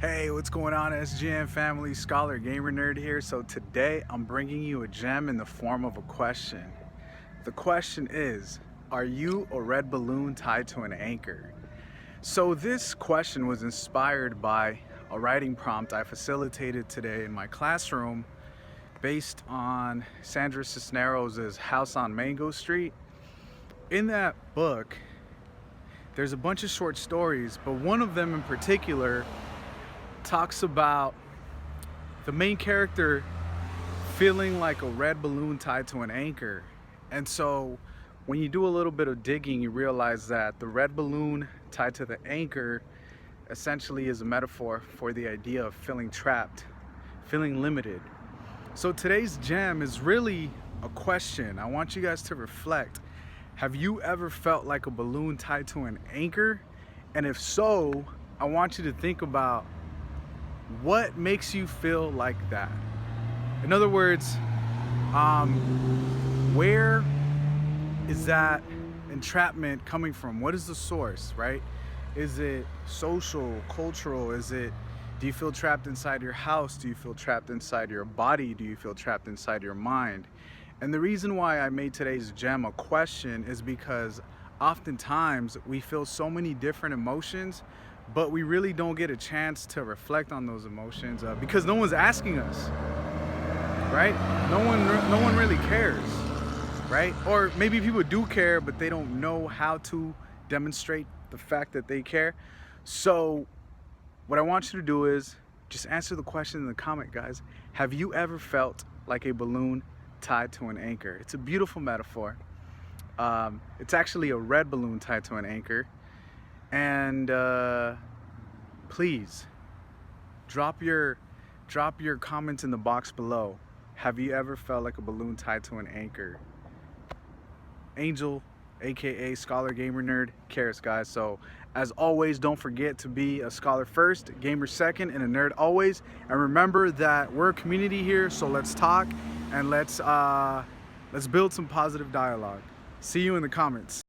Hey, what's going on, SGN family? Scholar Gamer Nerd here. So today I'm bringing you a gem in the form of a question. The question is, are you a red balloon tied to an anchor? So this question was inspired by a writing prompt I facilitated today in my classroom based on Sandra Cisneros' House on Mango Street. In that book, there's a bunch of short stories, but one of them in particular talks about the main character feeling like a red balloon tied to an anchor. And so when you do a little bit of digging, you realize that the red balloon tied to the anchor essentially is a metaphor for the idea of feeling trapped, feeling limited. So today's gem is really a question. I want you guys to reflect. Have you ever felt like a balloon tied to an anchor? And if so, I want you to think about what makes you feel like that. In other words, where is that entrapment coming from? What is the source, right? Is it social, cultural? Do you feel trapped inside your house? Do you feel trapped inside your body? Do you feel trapped inside your mind? And the reason why I made today's gem a question is because oftentimes we feel so many different emotions, but we really don't get a chance to reflect on those emotions because no one's asking us, right? No one really cares, right? Or maybe people do care, but they don't know how to demonstrate the fact that they care. So what I want you to do is just answer the question in the comment, guys. Have you ever felt like a balloon tied to an anchor? It's a beautiful metaphor. It's actually a red balloon tied to an anchor. And please drop your comments in the box below. Have you ever felt like a balloon tied to an anchor? Angel, aka Scholar Gamer Nerd, cares, guys. So as always, don't forget to be a scholar first, gamer second, and a nerd always. And remember that we're a community here, so let's talk and let's build some positive dialogue. See you in the comments.